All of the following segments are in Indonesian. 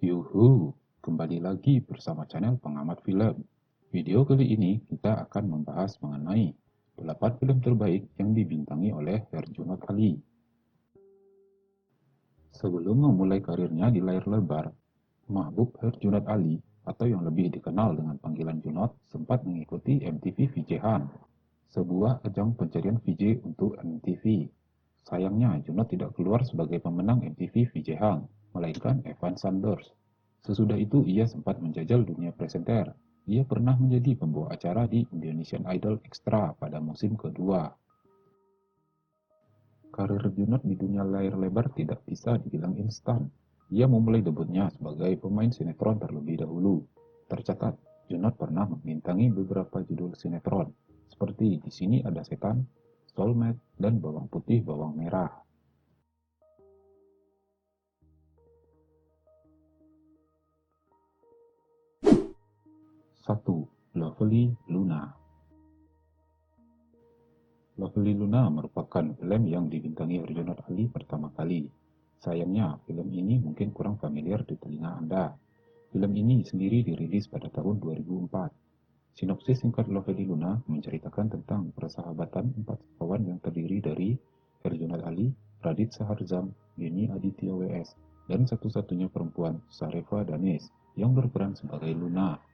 Yuhu, kembali lagi bersama channel Pengamat Film. Video kali ini kita akan membahas mengenai 8 film terbaik yang dibintangi oleh Herjunot Ali. Sebelum memulai karirnya di layar lebar, Mahbub Herjunot Ali atau yang lebih dikenal dengan panggilan Junot sempat mengikuti MTV VJ Hunt, sebuah ajang pencarian VJ untuk MTV. Sayangnya, Junot tidak keluar sebagai pemenang MTV VJ Hunt, melainkan Evan Sanders. Sesudah itu, ia sempat menjajal dunia presenter. Ia pernah menjadi pembawa acara di Indonesian Idol Extra pada musim kedua. Karir Junot di dunia layar lebar tidak bisa dibilang instan. Ia memulai debutnya sebagai pemain sinetron terlebih dahulu. Tercatat, Junot pernah membintangi beberapa judul sinetron, seperti Di Sini Ada Setan, Soulmate, dan Bawang Putih Bawang Merah. 1. Lovely Luna. Lovely Luna merupakan film yang dibintangi Herjunot Ali pertama kali. Sayangnya, film ini mungkin kurang familiar di telinga Anda. Film ini sendiri dirilis pada tahun 2004. Sinopsis singkat Lovely Luna menceritakan tentang persahabatan 4 kawan yang terdiri dari Herjunot Ali, Radit Saharzam, Yeni Aditya WS, dan satu-satunya perempuan, Sarefa Danes, yang berperan sebagai Luna.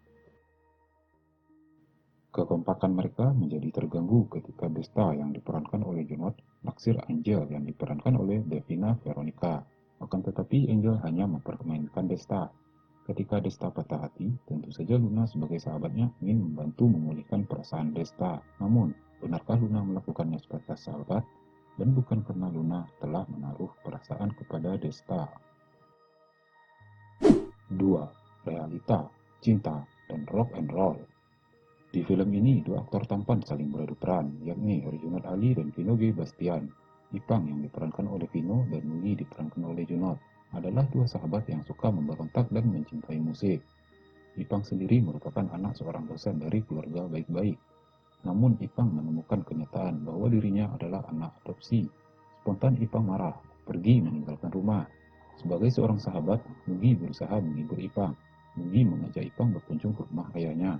Kekompakan mereka menjadi terganggu ketika Desta yang diperankan oleh Junot naksir Angel yang diperankan oleh Devina Veronica. Akan tetapi Angel hanya mempermainkan Desta. Ketika Desta patah hati, tentu saja Luna sebagai sahabatnya ingin membantu memulihkan perasaan Desta. Namun, benarkah Luna melakukannya sebatas sahabat? Dan bukan karena Luna telah menaruh perasaan kepada Desta. 2. Realita, cinta, dan rock and roll. Di film ini, dua aktor tampan saling beradu peran, yakni Herjunot Ali dan Vino G. Bastian. Ipang yang diperankan oleh Vino dan Nugi diperankan oleh Junot adalah dua sahabat yang suka memberontak dan mencintai musik. Ipang sendiri merupakan anak seorang dosen dari keluarga baik-baik. Namun Ipang menemukan kenyataan bahwa dirinya adalah anak adopsi. Spontan Ipang marah, pergi meninggalkan rumah. Sebagai seorang sahabat, Nugi berusaha menghibur Ipang. Nugi mengajak Ipang berkunjung ke rumah ayahnya.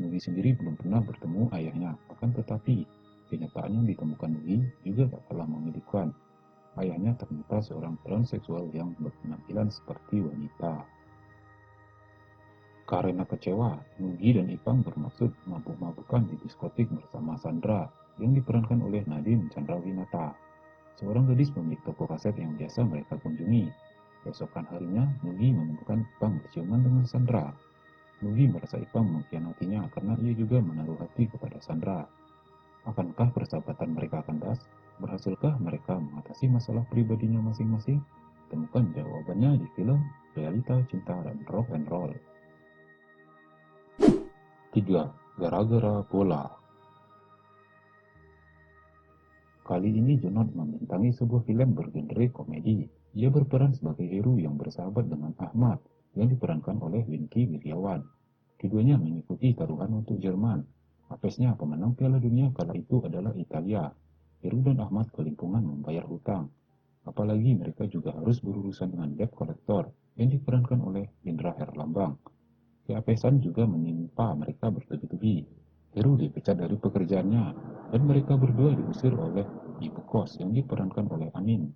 Nugi sendiri belum pernah bertemu ayahnya, akan tetapi kenyataan yang ditemukan Nugi juga tak kalah mengejutkan. Ayahnya ternyata seorang transseksual yang berpenampilan seperti wanita. Karena kecewa, Nugi dan Ipang bermaksud mabuk-mabukan di diskotik bersama Sandra yang diperankan oleh Nadine Chandrawinata, seorang gadis pemilik toko kaset yang biasa mereka kunjungi. Besokan harinya, Nugi menemukan Ipang berciuman dengan Sandra. Nugi merasa Ipang mengkhianatinya karena ia juga menaruh hati kepada Sandra. Akankah persahabatan mereka kandas? Berhasilkah mereka mengatasi masalah pribadinya masing-masing? Temukan jawabannya di film Realita Cinta dan Rock and Roll. 3. Gara-gara bola. Kali ini Junot membintangi sebuah film bergenre komedi. Ia berperan sebagai Heru yang bersahabat dengan Ahmad, yang diperankan oleh Wingky Wiryawan. Keduanya mengikuti taruhan untuk Jerman. Apesnya pemenang Piala Dunia kala itu adalah Italia. Heru dan Ahmad kelimpungan membayar hutang. Apalagi mereka juga harus berurusan dengan debt collector yang diperankan oleh Indra Herlambang. Keapesan juga menimpa mereka bertubi-tubi. Heru dipecat dari pekerjaannya, dan mereka berdua diusir oleh ibu kos yang diperankan oleh Amin.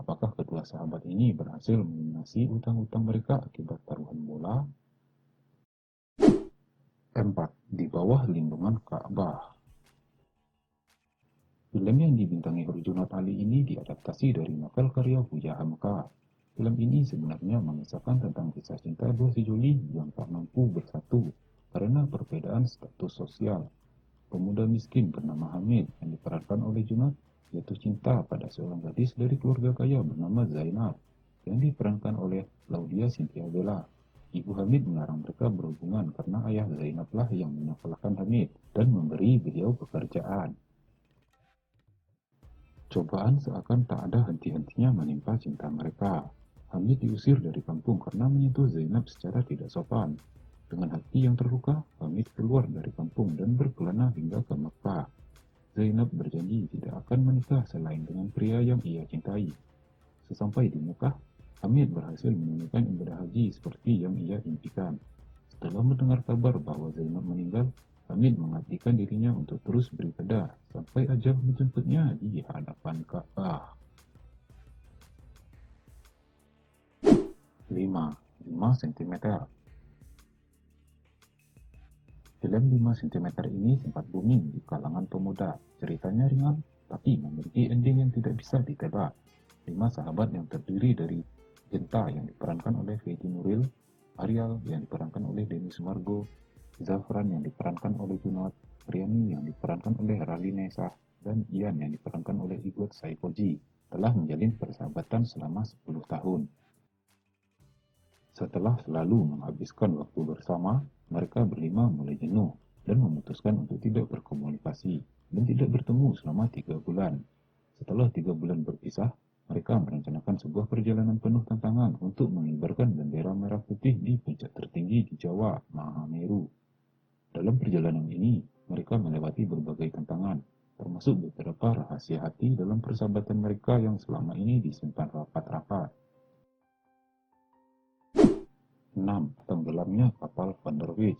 Apakah kedua sahabat ini berhasil melunasi utang-utang mereka akibat taruhan bola? 4. Di bawah lindungan Ka'bah. Film yang dibintangi Herjunot Ali ini diadaptasi dari novel karya Buya Hamka. Film ini sebenarnya mengisahkan tentang kisah cinta dua sejoli yang tak mampu bersatu karena perbedaan status sosial. Pemuda miskin bernama Hamid yang diperankan oleh Junot jatuh cinta pada seorang gadis dari keluarga kaya bernama Zainab yang diperankan oleh Laudia Cynthia Bella. Ibu Hamid melarang mereka berhubungan karena ayah Zainab lah yang menafkahkan Hamid dan memberi beliau pekerjaan. Cobaan seakan tak ada henti-hentinya menimpa cinta mereka. Hamid diusir dari kampung karena menyentuh Zainab secara tidak sopan. Dengan hati yang terluka, Hamid keluar dari kampung dan berkelana hingga ke Mekah. Zainab berjanji tidak akan menikah selain dengan pria yang ia cintai. Sesampai di Mekah, Hamid berhasil menunaikan ibadah haji seperti yang ia impikan. Setelah mendengar kabar bahwa Zainab meninggal, Hamid mengabdikan dirinya untuk terus beribadah sampai ajal menjemputnya di hadapan Ka'bah. 5 cm. Film 5 cm ini sempat booming di kalangan pemuda. Ceritanya ringan, tapi memiliki ending yang tidak bisa ditebak. 5 sahabat yang terdiri dari Genta yang diperankan oleh Fedi Nuril, Ariel yang diperankan oleh Denny Sumargo, Zafran yang diperankan oleh Junot, Riani yang diperankan oleh Ralinesa, dan Ian yang diperankan oleh Igot Saifoji telah menjalin persahabatan selama 10 tahun. Setelah selalu menghabiskan waktu bersama, mereka berlima mulai jenuh dan memutuskan untuk tidak berkomunikasi dan tidak bertemu selama 3 bulan. Setelah 3 bulan berpisah, mereka merencanakan sebuah perjalanan penuh tantangan untuk mengibarkan bendera merah putih di puncak tertinggi di Jawa, Mahameru. Dalam perjalanan ini, mereka melewati berbagai tantangan, termasuk beberapa rahasia hati dalam persahabatan mereka yang selama ini disimpan rapat-rapat. 6. Tenggelamnya kapal Van der Weyck.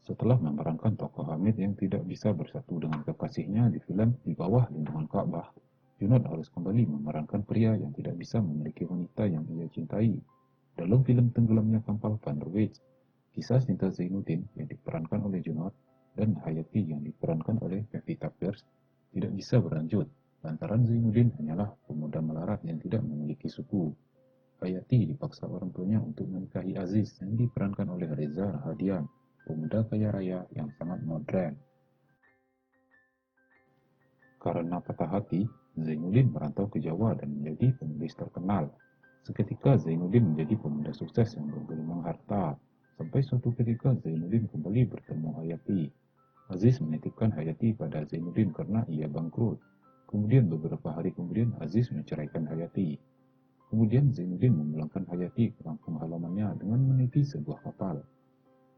Setelah memerankan tokoh Hamid yang tidak bisa bersatu dengan kekasihnya di film Di Bawah Lindungan Ka'bah, Junot harus kembali memerankan pria yang tidak bisa memiliki wanita yang ia cintai. Dalam film Tenggelamnya Kapal Van der Weyck, kisah cinta Zainuddin yang diperankan oleh Junot dan Hayati yang diperankan oleh Pevita Pierce tidak bisa berlanjut, lantaran Zainuddin hanyalah pemuda melarat yang tidak memiliki suku. Hayati dipaksa orang tuanya untuk menikahi Aziz yang diperankan oleh Reza Rahadian, pemuda kaya raya yang sangat modern. Karena patah hati, Zainuddin merantau ke Jawa dan menjadi penulis terkenal. Seketika Zainuddin menjadi pemuda sukses yang bergelimang harta. Sampai suatu ketika Zainuddin kembali bertemu Hayati. Aziz menitipkan Hayati pada Zainuddin karena ia bangkrut. Kemudian beberapa hari kemudian Aziz menceraikan Hayati. Kemudian Zainuddin memulangkan Hayati ke kampung halamannya dengan meniti sebuah kapal.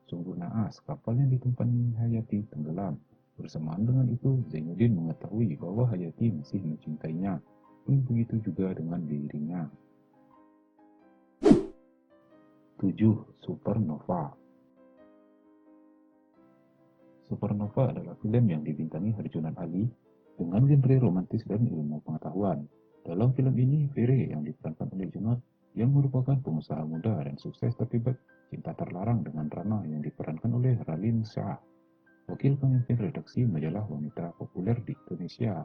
Sungguh naas, kapal yang ditumpangi Hayati tenggelam. Bersamaan dengan itu, Zainuddin mengetahui bahwa Hayati masih mencintainya, pun begitu juga dengan dirinya. 7. Supernova. Supernova adalah film yang dibintangi Herjunot Ali dengan genre romantis dan ilmu pengetahuan. Dalam film ini, Fere yang diperankan oleh Junot yang merupakan pengusaha muda dan sukses terlibat cinta terlarang dengan Rana yang diperankan oleh Ralin Shah, wakil pemimpin redaksi majalah wanita populer di Indonesia.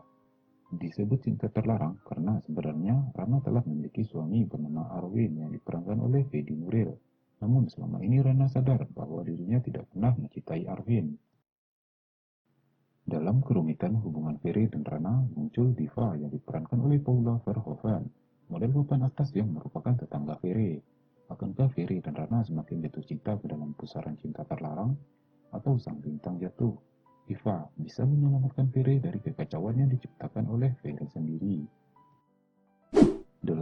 Disebut cinta terlarang karena sebenarnya Rana telah memiliki suami bernama Arwin yang diperankan oleh Fedi Nuril. Namun selama ini Rana sadar bahwa dirinya tidak pernah mencintai Arwin. Dalam kerumitan hubungan Fere dan Rana, muncul Diva yang diperankan oleh Paula Verhoeven, model papan atas yang merupakan tetangga Fere. Akankah Fere dan Rana semakin jatuh cinta ke dalam pusaran cinta terlarang? Atau sang bintang jatuh? Diva bisa menyelamatkan Fere dari kekacauan yang diciptakan oleh Fere sendiri. 8.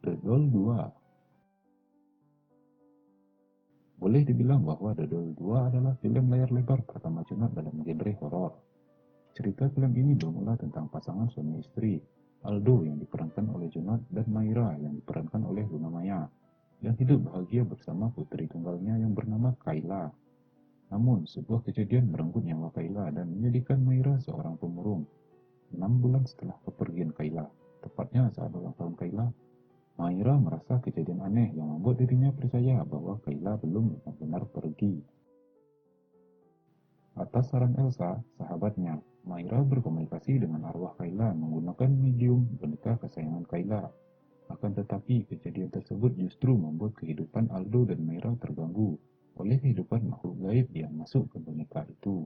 The Doll 2. Boleh dibilang bahwa The Doll 2 adalah film layar lebar pertama Junot dalam genre horor. Cerita film ini bermula tentang pasangan suami istri, Aldo yang diperankan oleh Junot dan Maira yang diperankan oleh Luna Maya, yang hidup bahagia bersama putri tunggalnya yang bernama Kayla. Namun, sebuah kejadian merenggut nyawa Kayla dan menjadikan Maira seorang pemurung. 6 bulan setelah kepergian Kayla, tepatnya saat ulang tahun Kayla, Maira merasa kejadian aneh yang membuat dirinya percaya bahwa Kayla belum benar-benar pergi. Atas saran Elsa, sahabatnya, Maira berkomunikasi dengan arwah Kayla menggunakan medium boneka kesayangan Kayla. Akan tetapi, kejadian tersebut justru membuat kehidupan Aldo dan Maira terganggu oleh kehidupan makhluk gaib yang masuk ke boneka itu.